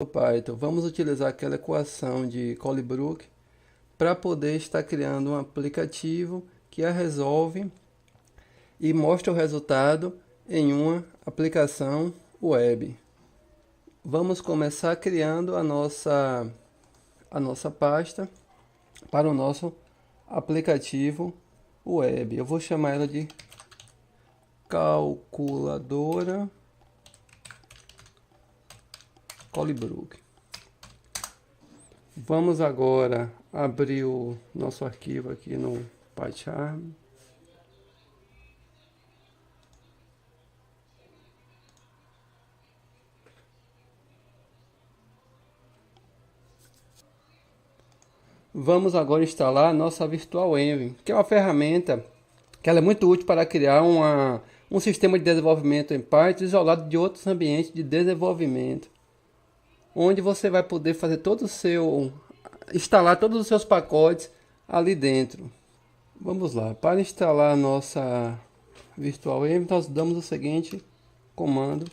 No Python, vamos utilizar aquela equação de Colebrook para poder estar criando um aplicativo que a resolve e mostra o resultado em uma aplicação web. Vamos começar criando a nossa pasta para o nosso aplicativo web. Eu vou chamar ela de calculadora Colebrook. Vamos agora abrir o nosso arquivo aqui no PyCharm. Vamos agora instalar a nossa Virtual Env, que é uma ferramenta que ela é muito útil para criar um sistema de desenvolvimento em Python isolado de outros ambientes de desenvolvimento, onde você vai poder fazer instalar todos os seus pacotes ali dentro. Vamos lá, para instalar a nossa Virtual Env, nós damos o seguinte comando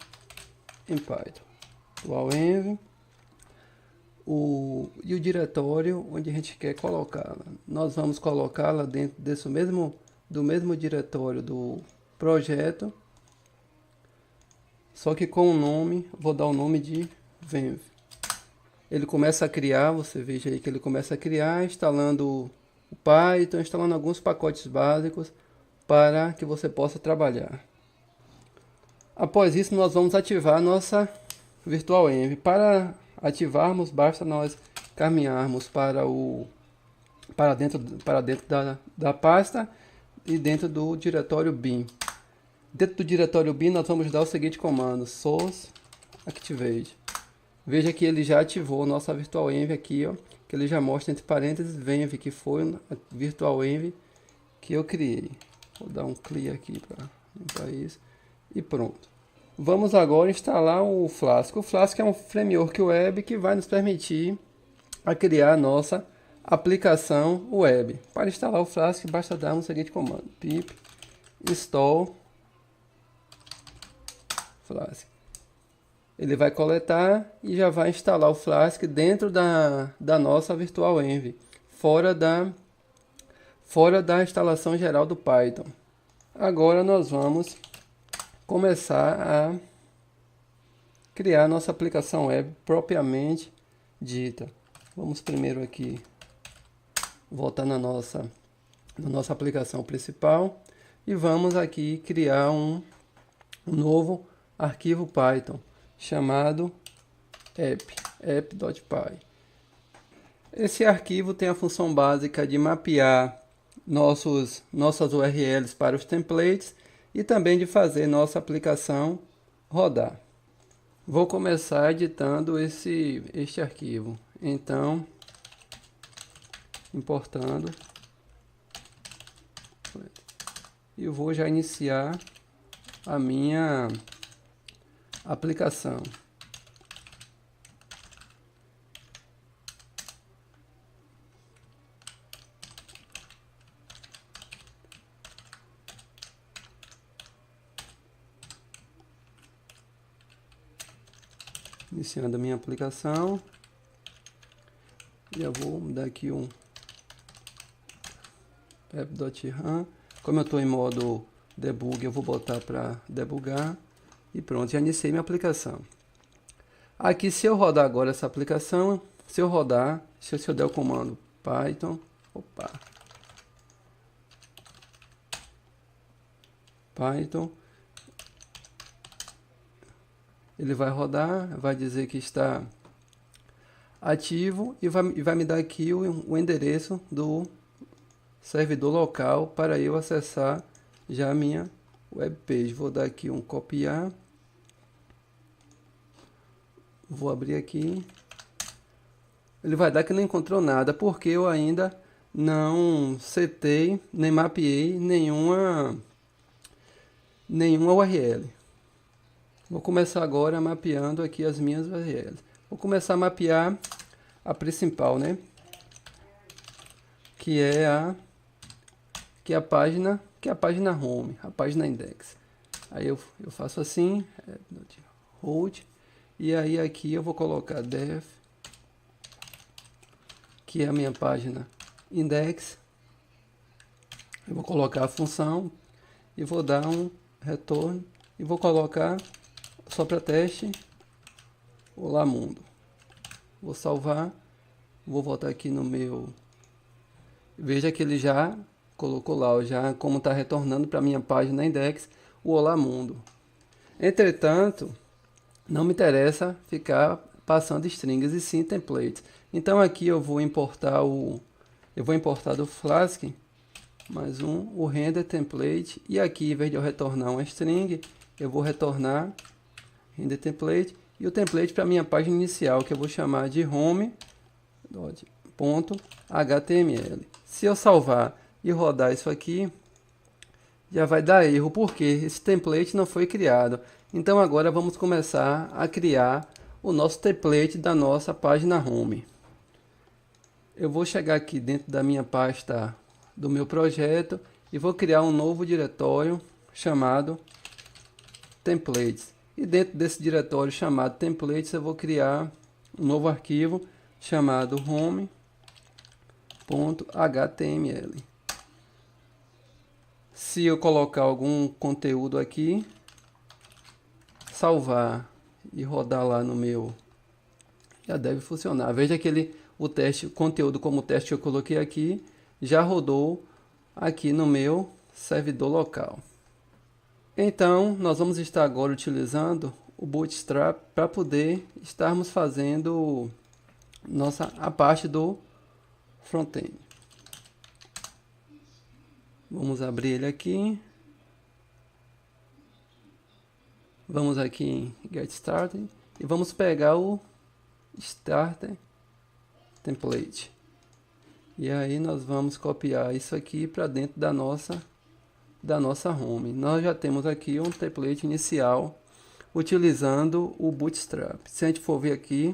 em Python: virtual env e o diretório onde a gente quer colocá-la. Nós vamos colocá-la dentro do mesmo diretório do projeto, só que com o nome, vou dar o nome de venv. Ele começa a criar, você veja aí que ele começa a criar, instalando o Python, instalando alguns pacotes básicos para que você possa trabalhar. Após isso, nós vamos ativar a nossa Virtual Env. Para ativarmos, basta nós caminharmos para dentro da pasta e dentro do diretório bin. Dentro do diretório bin, nós vamos dar o seguinte comando: source activate. Veja que ele já ativou nossa Virtual Env aqui, ó, que ele já mostra entre parênteses venv, que foi a Virtual Env que eu criei. Vou dar um clear aqui para limpar isso e pronto. Vamos agora instalar o Flask. O Flask é um framework web que vai nos permitir a criar a nossa aplicação web. Para instalar o Flask, basta dar o seguinte comando: pip install Flask. Ele vai coletar e já vai instalar o Flask dentro da nossa Virtual Env, fora da instalação geral do Python. Agora nós vamos começar a criar nossa aplicação web propriamente dita. Vamos primeiro aqui voltar na nossa aplicação principal e vamos aqui criar um novo arquivo Python chamado app.py. Esse arquivo tem a função básica de mapear nossas URLs para os templates e também de fazer nossa aplicação rodar. Vou começar editando este arquivo. Então, importando, e vou já iniciar a minha aplicação. Iniciando a minha aplicação. Já vou dar aqui um app.run. Como eu estou em modo debug, eu vou botar para debugar. E pronto, já iniciei minha aplicação. Aqui, se eu rodar agora essa aplicação, se eu der o comando Python, ele vai rodar, vai dizer que está ativo e vai me dar aqui o endereço do servidor local para eu acessar já a minha web page. Vou dar aqui um copiar, vou abrir aqui. Ele vai dar que não encontrou nada porque eu ainda não setei nem mapeei nenhuma URL. Vou começar agora mapeando aqui as minhas URLs. Vou começar a mapear a principal, né? Que é a página home, a página index. Aí eu faço assim, hold, E aí aqui eu vou colocar def, que é a minha página index. Eu vou colocar a função e vou dar um retorno e vou colocar só para teste, olá mundo. Vou salvar, vou voltar aqui no meu, veja que ele já colocou lá, já como está retornando para minha página index o olá mundo. Entretanto, não me interessa ficar passando strings e sim templates. Então aqui eu vou importar do Flask mais o render template, e aqui em vez de eu retornar uma string, eu vou retornar render template e o template para minha página inicial, que eu vou chamar de home.html. Se eu salvar e rodar isso aqui, já vai dar erro, porque esse template não foi criado. Então agora vamos começar a criar o nosso template da nossa página home. Eu vou chegar aqui dentro da minha pasta do meu projeto e vou criar um novo diretório chamado templates. E dentro desse diretório chamado templates eu vou criar um novo arquivo chamado home.html. Se eu colocar algum conteúdo aqui, salvar e rodar lá no meu, já deve funcionar. Veja que o conteúdo como teste que eu coloquei aqui já rodou aqui no meu servidor local. Então nós vamos estar agora utilizando o Bootstrap para poder estarmos fazendo a parte do front-end. Vamos abrir ele aqui. Vamos aqui em Get Started e vamos pegar o Starter Template. E aí nós vamos copiar isso aqui para dentro da nossa home. Nós já temos aqui um template inicial utilizando o Bootstrap. Se a gente for ver aqui,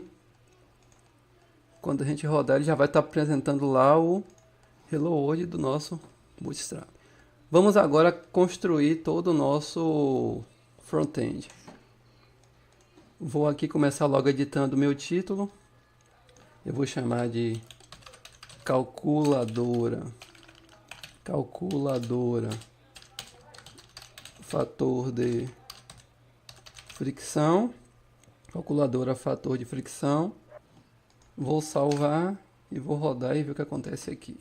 quando a gente rodar, ele já vai estar apresentando lá o Hello World do nosso Bootstrap. Vamos agora construir todo o nosso front-end. Vou aqui começar logo editando o meu título. Eu vou chamar de calculadora fator de fricção, calculadora fator de fricção. Vou salvar e vou rodar e ver o que acontece aqui.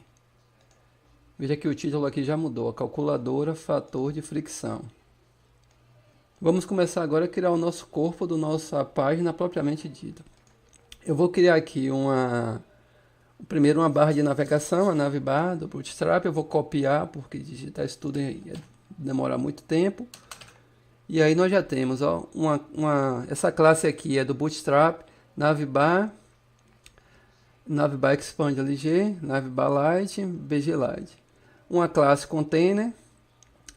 Veja que o título aqui já mudou, a calculadora fator de fricção. Vamos começar agora a criar o nosso corpo da nossa página propriamente dita. Eu vou criar aqui primeiro uma barra de navegação, a navbar do Bootstrap. Eu vou copiar, porque digitar isso tudo ia demorar muito tempo. E aí nós já temos, ó, essa classe aqui é do Bootstrap, navbar expand LG, navbar lite, bg lite. Uma classe container,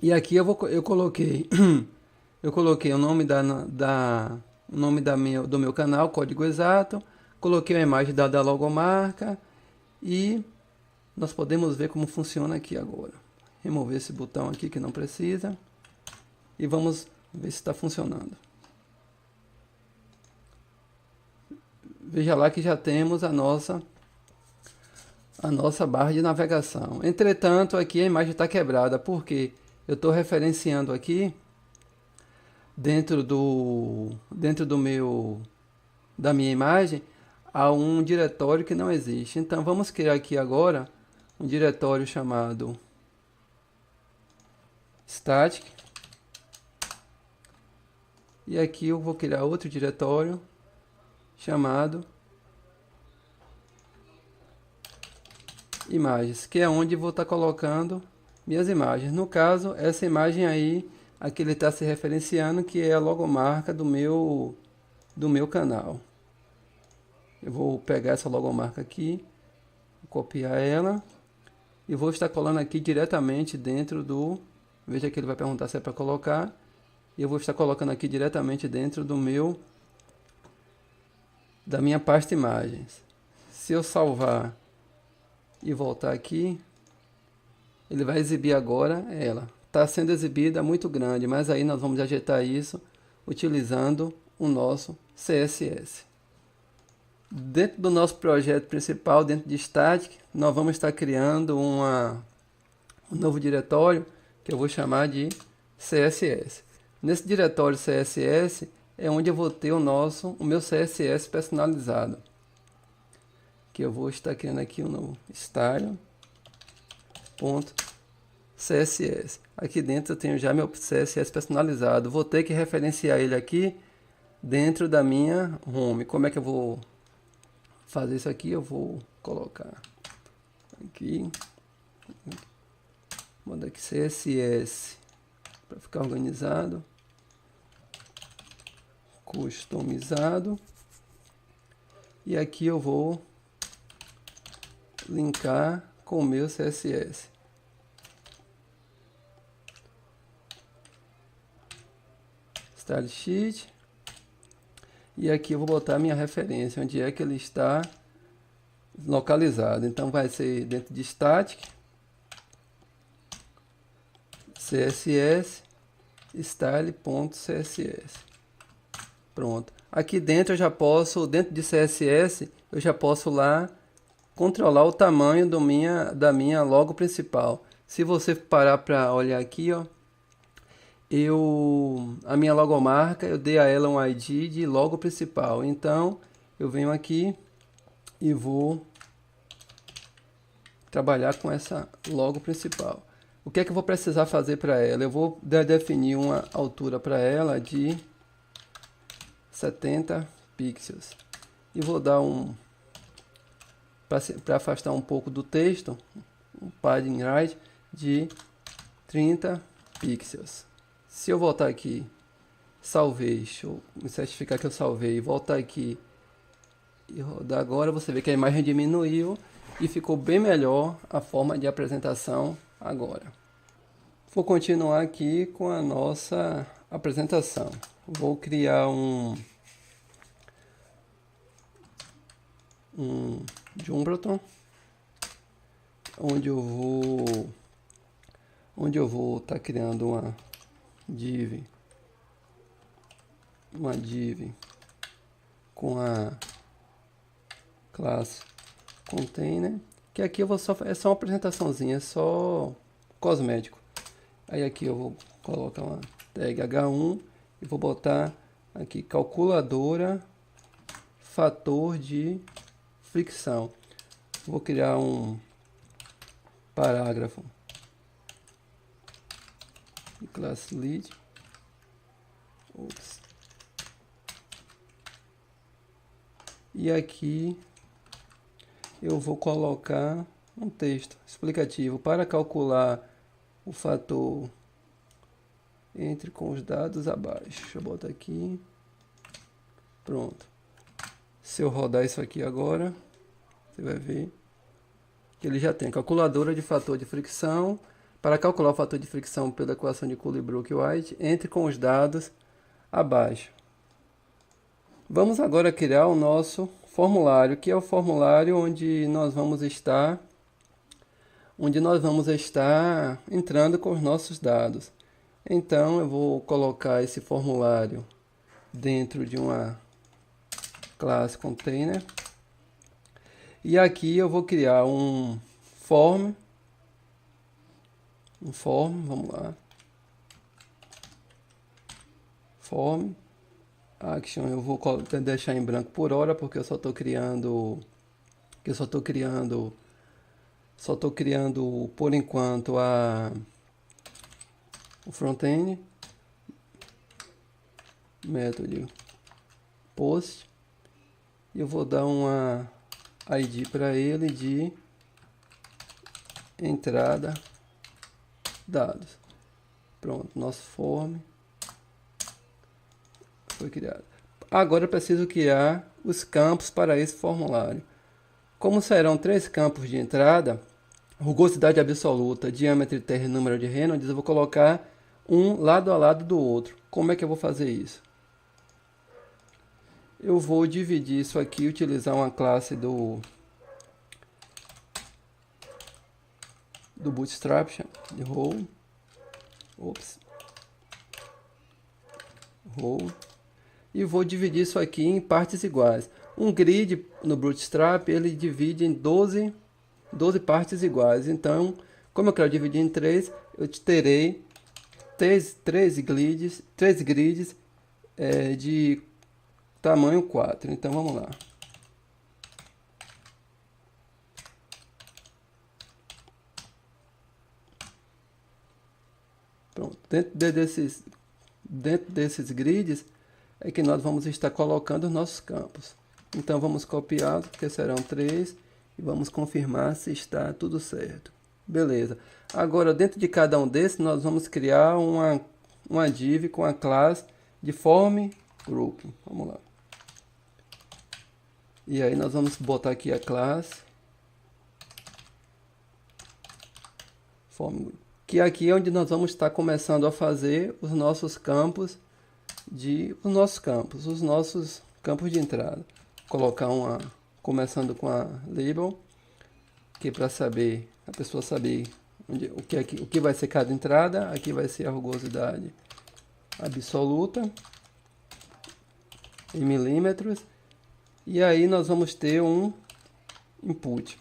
e aqui eu coloquei o nome do meu canal, código exato, coloquei a imagem da logomarca e nós podemos ver como funciona aqui agora. Remover esse botão aqui que não precisa e vamos ver se está funcionando. Veja lá que já temos a nossa barra de navegação. Entretanto, aqui a imagem está quebrada, porque eu estou referenciando aqui dentro da minha imagem a um diretório que não existe. Então vamos criar aqui agora um diretório chamado static. E aqui eu vou criar outro diretório chamado imagens, que é onde vou estar colocando minhas imagens. No caso, essa imagem aí, aqui ele está se referenciando, que é a logomarca do meu canal. Eu vou pegar essa logomarca aqui, copiar ela e vou estar colando aqui diretamente dentro do... Veja que ele vai perguntar se é para colocar. E eu vou estar colocando aqui diretamente dentro da minha pasta imagens. Se eu salvar e voltar aqui, ele vai exibir agora ela. Está sendo exibida muito grande, mas aí nós vamos ajeitar isso utilizando o nosso CSS. Dentro do nosso projeto principal, dentro de Static, nós vamos estar criando um novo diretório que eu vou chamar de CSS. Nesse diretório CSS é onde eu vou ter o meu CSS personalizado. Que eu vou estar criando aqui um novo style.css. Aqui dentro eu tenho já meu CSS personalizado. Vou ter que referenciar ele aqui dentro da minha home. Como é que eu vou fazer isso aqui? Eu vou colocar aqui, manda aqui CSS para ficar organizado, customizado, e aqui eu vou linkar com o meu CSS. Style sheet. E aqui eu vou botar a minha referência, onde é que ele está localizado. Então vai ser dentro de static, css, style.css. Pronto. Aqui dentro eu já posso, dentro de CSS, eu já posso lá controlar o tamanho da minha logo principal. Se você parar para olhar aqui, ó, a minha logomarca, eu dei a ela um ID de logo principal. Então, eu venho aqui e vou trabalhar com essa logo principal. O que é que eu vou precisar fazer para ela? Eu vou definir uma altura para ela de 70 pixels. E vou dar para afastar um pouco do texto, um padding right de 30 pixels. Se eu voltar aqui, salvei, deixa eu me certificar que eu salvei, voltar aqui e rodar agora, você vê que a imagem diminuiu e ficou bem melhor a forma de apresentação agora. Vou continuar aqui com a nossa apresentação. Vou criar um Jumbotron, onde eu vou estar criando uma div com a classe container, que aqui eu vou é só uma apresentaçãozinha, só cosmético. Aí aqui eu vou colocar uma tag h1 e vou botar aqui calculadora fator de fricção. Vou criar um parágrafo de classe lead. Ops. E aqui eu vou colocar um texto explicativo para calcular o fator entre com os dados abaixo. Deixa eu botar aqui. Pronto. Se eu rodar isso aqui agora, você vai ver que ele já tem calculadora de fator de fricção. Para calcular o fator de fricção pela equação de Cooley-Brooke-White, entre com os dados abaixo. Vamos agora criar o nosso formulário, que é o formulário onde nós vamos estar entrando com os nossos dados. Então eu vou colocar esse formulário dentro de uma classe container. E aqui eu vou criar um form, vamos lá. Form action eu vou deixar em branco por hora, porque eu só estou criando por enquanto o front-end, método post, e eu vou dar uma ID para ele de entrada dados. Pronto, nosso form foi criado. Agora eu preciso criar os campos para esse formulário. Como serão 3 campos de entrada, rugosidade absoluta, diâmetro terra e número de Reynolds, eu vou colocar um lado a lado do outro. Como é que eu vou fazer isso? Eu vou dividir isso aqui, utilizar uma classe do Bootstrap, de role, e vou dividir isso aqui em partes iguais. Um grid no Bootstrap ele divide em 12 partes iguais. Então, como eu quero dividir em 3, eu terei 3 grids de tamanho 4. Então vamos lá. Pronto. Dentro desses grids é que nós vamos estar colocando os nossos campos. Então vamos copiar, que serão 3, e vamos confirmar se está tudo certo. Beleza. Agora, dentro de cada um desses, nós vamos criar uma div com a classe de form group. Vamos lá. E aí nós vamos botar aqui a classe form group, que aqui é onde nós vamos estar começando a fazer os nossos campos os nossos campos de entrada. Colocar começando com a label, que para saber, a pessoa saber o que vai ser cada entrada. Aqui vai ser a rugosidade absoluta em milímetros. E aí nós vamos ter um input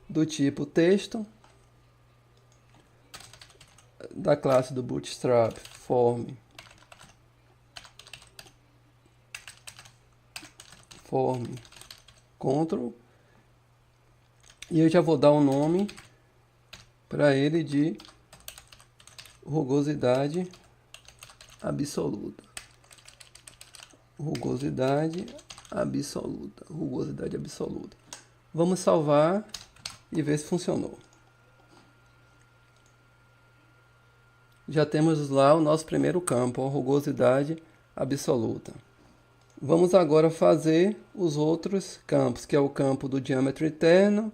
do tipo texto, da classe do Bootstrap form control, e eu já vou dar um nome para ele de rugosidade absoluta. Rugosidade absoluta. Vamos salvar e ver se funcionou. Já temos lá o nosso primeiro campo, a rugosidade absoluta. Vamos agora fazer os outros campos, que é o campo do diâmetro interno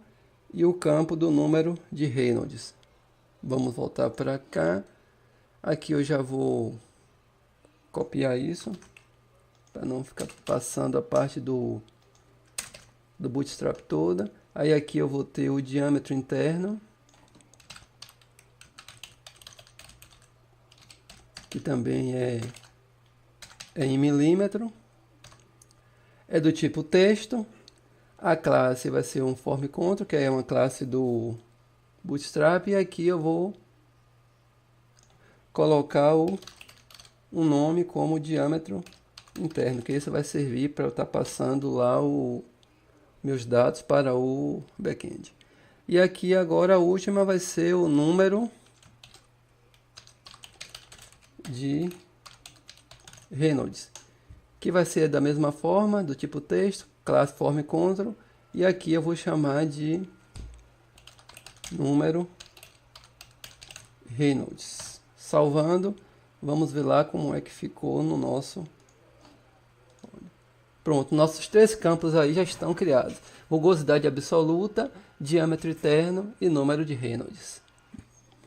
e o campo do número de Reynolds. Vamos voltar para cá. Aqui eu já vou copiar isso, para não ficar passando a parte do Bootstrap toda. Aí aqui eu vou ter o diâmetro interno, que também é em milímetro. É do tipo texto. A classe vai ser um form control, que é uma classe do Bootstrap. E aqui eu vou colocar um nome como diâmetro interno, que isso vai servir para eu estar passando lá meus dados para o backend. E aqui agora a última vai ser o número de Reynolds, que vai ser da mesma forma, do tipo texto, classe form control, e aqui eu vou chamar de número Reynolds. Salvando, vamos ver lá como é que ficou no nosso. Pronto, nossos 3 campos aí já estão criados: rugosidade absoluta, diâmetro interno e número de Reynolds.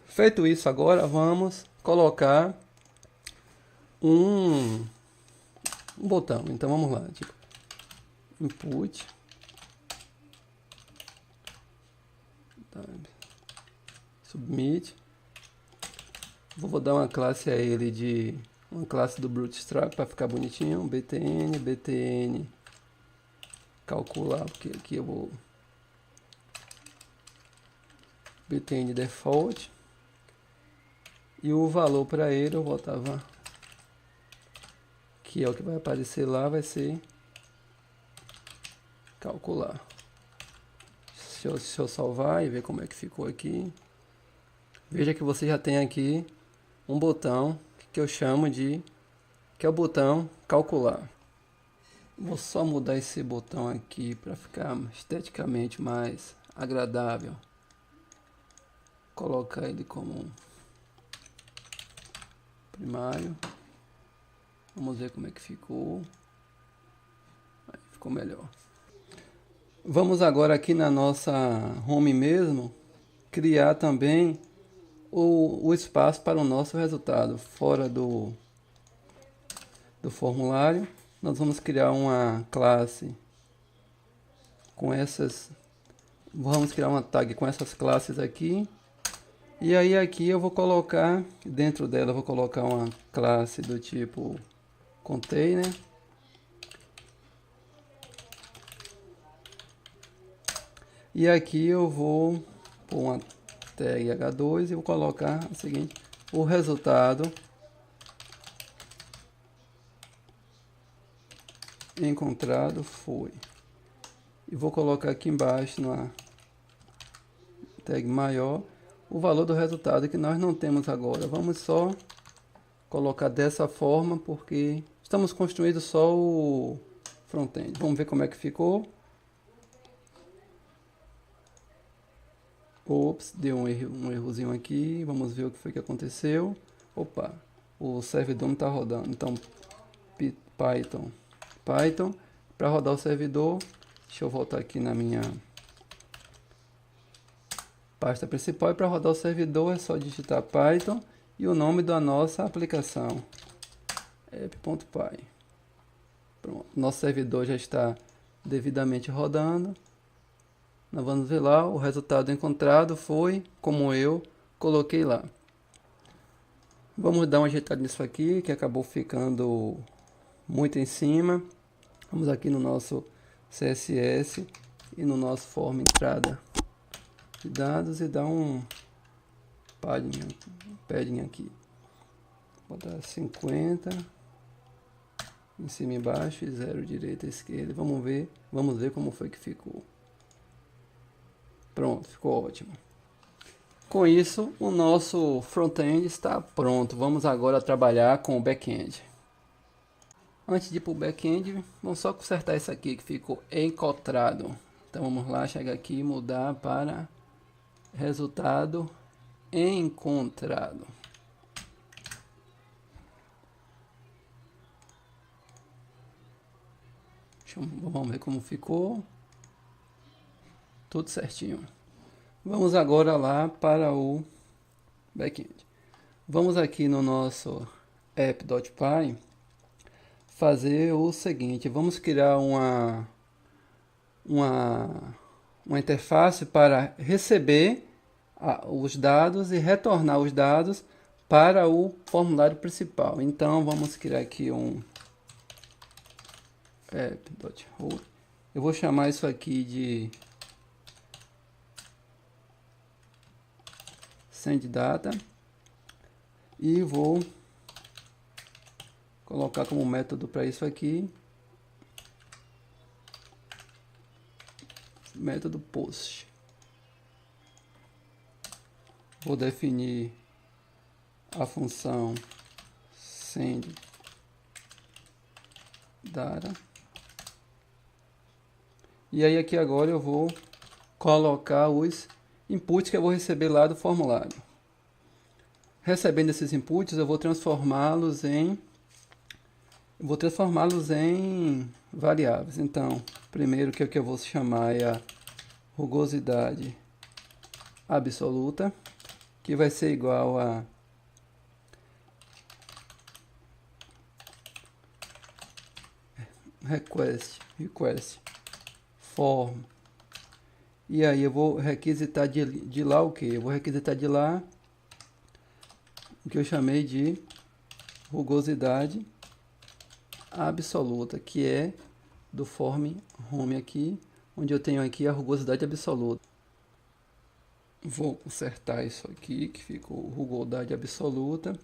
Feito isso, agora vamos colocar um botão. Então vamos lá, tipo input submit. Vou dar uma classe a ele de uma classe do Bootstrap para ficar bonitinho, btn calcular, porque aqui eu vou btn default, e o valor para ele eu botava, que é o que vai aparecer lá, vai ser calcular. Se eu salvar e ver como é que ficou aqui, veja que você já tem aqui um botão que eu chamo de, que é o botão calcular. Vou só mudar esse botão aqui para ficar esteticamente mais agradável. Colocar ele como primário. Vamos ver como é que ficou. Aí, ficou melhor. Vamos agora aqui na nossa home mesmo, criar também o espaço para o nosso resultado. Fora do formulário, nós vamos criar uma classe com essas, vamos criar uma tag com essas classes aqui, E aí aqui eu vou colocar, dentro dela eu vou colocar uma classe do tipo container. E aqui eu vou pôr uma tag h2 e vou colocar o seguinte, o resultado encontrado foi. E vou colocar aqui embaixo na tag maior o valor do resultado que nós não temos agora. Vamos só colocar dessa forma porque estamos construindo só o front-end. Vamos ver como é que ficou. Ops, deu um errozinho aqui. Vamos ver o que foi que aconteceu. Opa, o servidor não está rodando. Então, Python. Para rodar o servidor, deixa eu voltar aqui na minha pasta principal. E para rodar o servidor é só digitar Python e o nome da nossa aplicação. app.py. Pronto, nosso servidor já está devidamente rodando. Nós vamos ver lá, o resultado encontrado foi como eu coloquei lá. Vamos dar uma ajeitada nisso aqui, que acabou ficando muito em cima. Vamos aqui no nosso CSS e no nosso form entrada de dados e dar um padding aqui. Vou botar 50 em cima e embaixo e 0 direita e esquerda. Vamos ver como foi que ficou. Pronto, ficou ótimo. Com isso, o nosso front-end está pronto. Vamos agora trabalhar com o back-end. Antes de ir para o back-end, vamos só consertar isso aqui que ficou encontrado. Então vamos lá, chegar aqui e mudar para resultado encontrado. Vamos ver como ficou. Tudo certinho. Vamos agora lá para o back-end. Vamos aqui no nosso app.py fazer o seguinte. Vamos criar uma interface para receber os dados e retornar os dados para o formulário principal. Então vamos criar aqui um app.hold. Eu vou chamar isso aqui de send data e vou colocar como método para isso aqui método post. Vou definir a função send data e aí aqui agora eu vou colocar os inputs que eu vou receber lá do formulário. Recebendo esses inputs, eu vou transformá-los em variáveis. Então, primeiro que eu vou chamar é a rugosidade absoluta, que vai ser igual a request form. E aí eu vou requisitar de lá o que? Eu vou requisitar de lá o que eu chamei de rugosidade absoluta, que é do form home aqui, onde eu tenho aqui a rugosidade absoluta. Vou consertar isso aqui, que ficou rugosidade absoluta,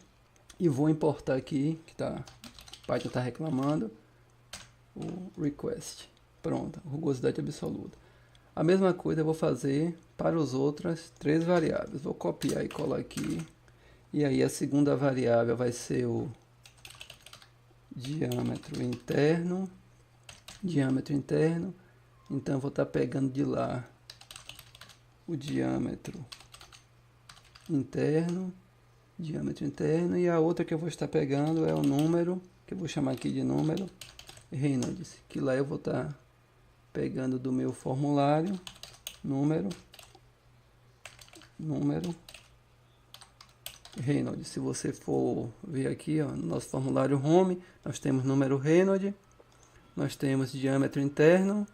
e vou importar aqui, que Python está reclamando, o request. Pronto, rugosidade absoluta. A mesma coisa eu vou fazer para as outras três variáveis. Vou copiar e colar aqui. E aí a segunda variável vai ser o diâmetro interno. Então eu vou estar pegando de lá o diâmetro interno. E a outra que eu vou estar pegando é o número, que eu vou chamar aqui de número Reynolds. Que lá eu vou estar pegando do meu formulário, número Reynolds. Se você for ver aqui, ó, no nosso formulário home, nós temos número Reynolds, nós temos diâmetro interno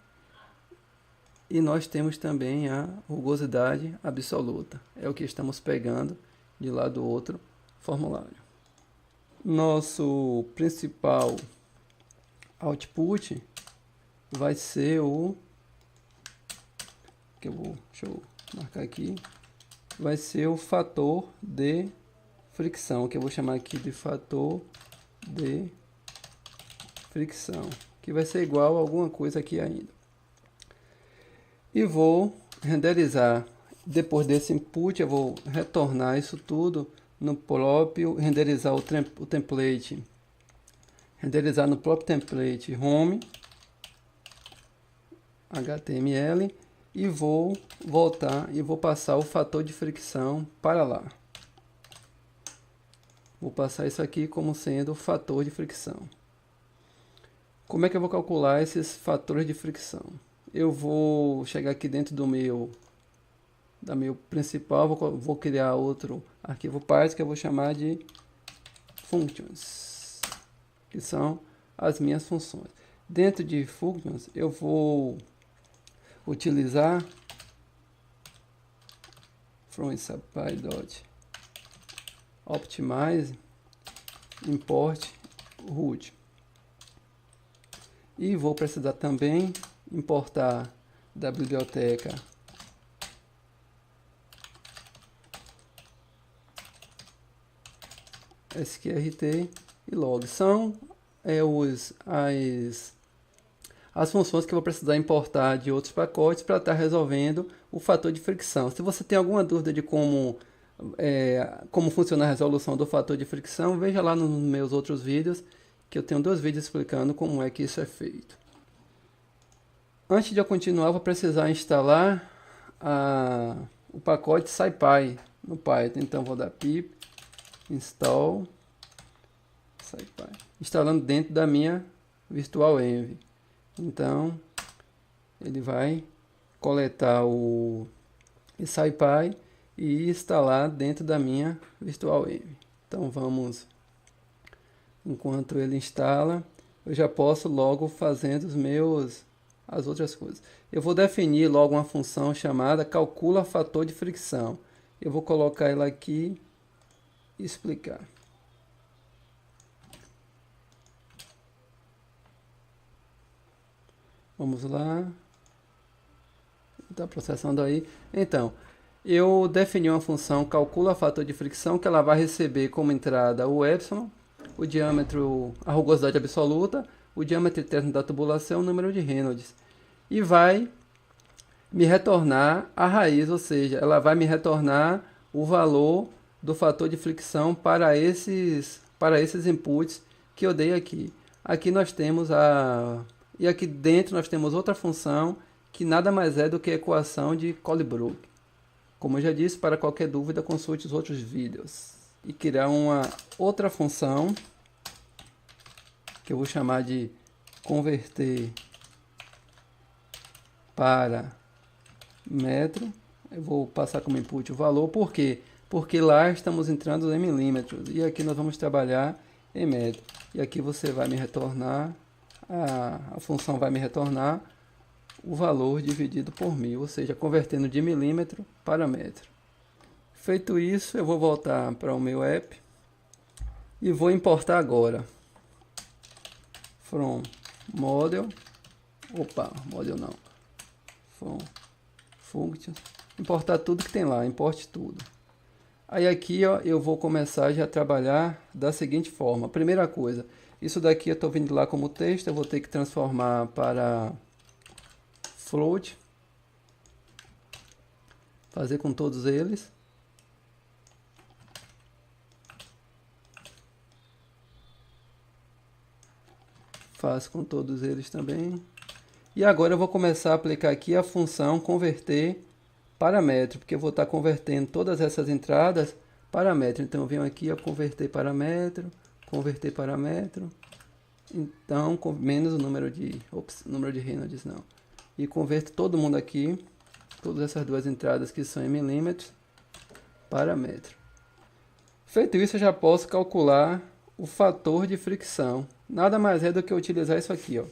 E nós temos também a rugosidade absoluta. É o que estamos pegando de lá do outro formulário. Nosso principal output vai ser o... deixa eu marcar aqui. Vai ser o fator de fricção, que eu vou chamar aqui de fator de fricção, que vai ser igual a alguma coisa aqui ainda. E vou renderizar. Depois desse input, eu vou retornar isso tudo no próprio, renderizar o template, renderizar no próprio template home, HTML, e vou voltar e vou passar o fator de fricção para lá. Vou passar isso aqui como sendo o fator de fricção. Como é que eu vou calcular esses fatores de fricção? Eu vou chegar aqui dentro do meu principal, vou criar outro arquivo Python que eu vou chamar de functions, que são as minhas funções. Dentro de functions eu vou utilizar from SciPy.optimize import root. E vou precisar também importar da biblioteca sqrt e log. São as funções que eu vou precisar importar de outros pacotes para estar resolvendo o fator de fricção. Se você tem alguma dúvida de como funciona a resolução do fator de fricção, veja lá nos meus outros vídeos, que eu tenho 2 vídeos explicando como é que isso é feito. Antes de eu continuar, vou precisar instalar o pacote SciPy no Python. Então vou dar pip install SciPy, instalando dentro da minha virtualenv. Então ele vai coletar o SciPy e instalar dentro da minha virtualenv. Então vamos, enquanto ele instala, eu já posso logo fazendo as outras coisas. Eu vou definir logo uma função chamada calcula fator de fricção. Eu vou colocar ela aqui e explicar. Vamos lá. Está processando aí. Então, eu defini uma função calcula fator de fricção, que ela vai receber como entrada o epsilon, o diâmetro, a rugosidade absoluta, o diâmetro interno da tubulação, o número de Reynolds. E vai me retornar a raiz, ou seja, ela vai me retornar o valor do fator de fricção para esses inputs que eu dei aqui. Aqui nós temos e aqui dentro nós temos outra função que nada mais é do que a equação de Colebrook. Como eu já disse, para qualquer dúvida consulte os outros vídeos. E criar uma outra função que eu vou chamar de converter para metro. Eu vou passar como input o valor. Por quê? Porque lá estamos entrando em milímetros e aqui nós vamos trabalhar em metro. E aqui você vai me retornar, a função vai me retornar o valor dividido por 1000, ou seja, convertendo de milímetro para metro. Feito isso, eu vou voltar para o meu app e vou importar agora from model não, from functions, importar tudo que tem lá, importe tudo. Aí aqui, ó, eu vou começar já a trabalhar da seguinte forma. Primeira coisa, isso daqui eu estou vindo lá como texto, eu vou ter que transformar para float, fazer com todos eles. Faço com todos eles também. E agora eu vou começar a aplicar aqui a função converter para metro, porque eu vou estar convertendo todas essas entradas para metro. Então eu venho aqui a converter para metro, então menos o número de Reynolds não. E converto todo mundo aqui, todas essas duas entradas que são em milímetros, para metro. Feito isso, eu já posso calcular o fator de fricção. Nada mais é do que utilizar isso aqui, ó.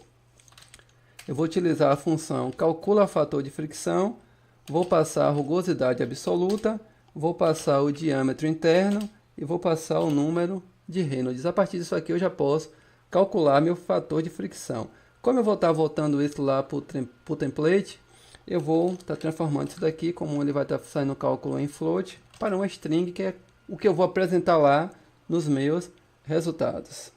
eu vou utilizar a função calcula fator de fricção, vou passar a rugosidade absoluta, vou passar o diâmetro interno e vou passar o número de Reynolds. A partir disso aqui eu já posso calcular meu fator de fricção. Como eu vou estar voltando isso lá para o template, eu vou estar transformando isso daqui, como ele vai estar saindo o cálculo em float, para uma string, que é o que eu vou apresentar lá nos meus resultados.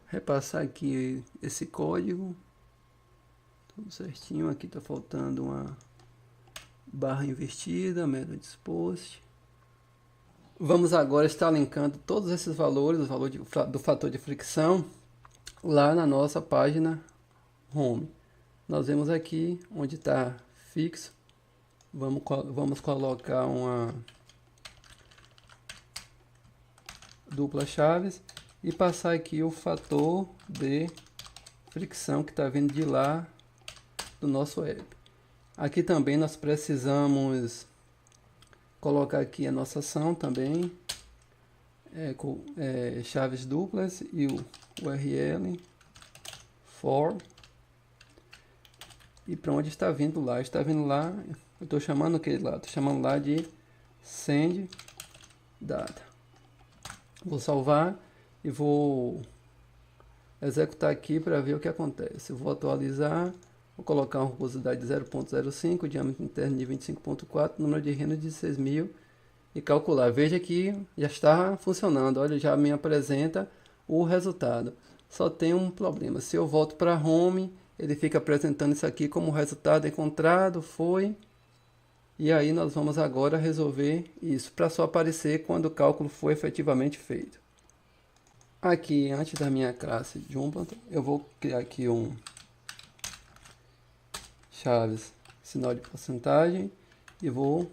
Repassar aqui esse código. Tudo certinho. Aqui está faltando uma barra invertida, methods post. Vamos agora estar linkando todos esses valores, o valor do fator de fricção, lá na nossa página home. Nós vemos aqui onde está fixo. Vamos colocar uma dupla chaves e passar aqui o fator de fricção que está vindo de lá do nosso web. Aqui também nós precisamos colocar aqui a nossa ação também, chaves duplas e o URL for, e para onde está vindo lá? Está vindo lá, eu estou chamando o que lá? Estou chamando lá de send data. Vou salvar e vou executar aqui para ver o que acontece. Eu vou atualizar, vou colocar uma rugosidade de 0.05, diâmetro interno de 25.4, número de Reynolds de 6.000 e calcular. Veja que já está funcionando, olha, já me apresenta o resultado. Só tem um problema, se eu volto para home, ele fica apresentando isso aqui como resultado encontrado, foi. E aí nós vamos agora resolver isso, para só aparecer quando o cálculo foi efetivamente feito. Aqui, antes da minha classe Joomla, eu vou criar aqui um chaves, sinal de porcentagem, e vou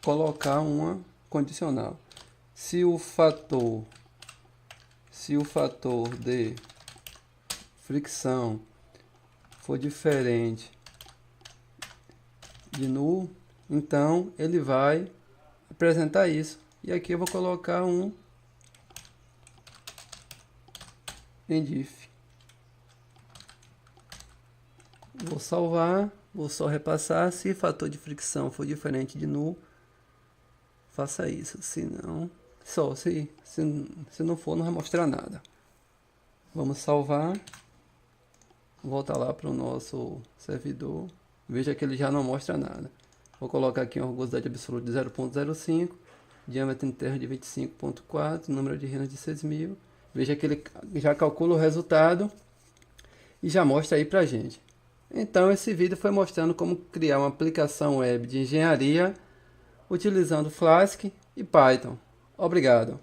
colocar uma condicional. Se o fator de fricção for diferente de null, então ele vai apresentar isso. E aqui eu vou colocar um endif. Vou salvar, vou só repassar. Se fator de fricção for diferente de null, faça isso. Se não, se não for, não vai mostrar nada. Vamos salvar. Voltar lá para o nosso servidor. Veja que ele já não mostra nada. Vou colocar aqui uma rugosidade absoluta de 0.05, diâmetro interno de 25.4, número de Reynolds de 6.000. Veja que ele já calcula o resultado e já mostra aí pra gente. Então esse vídeo foi mostrando como criar uma aplicação web de engenharia utilizando Flask e Python. Obrigado.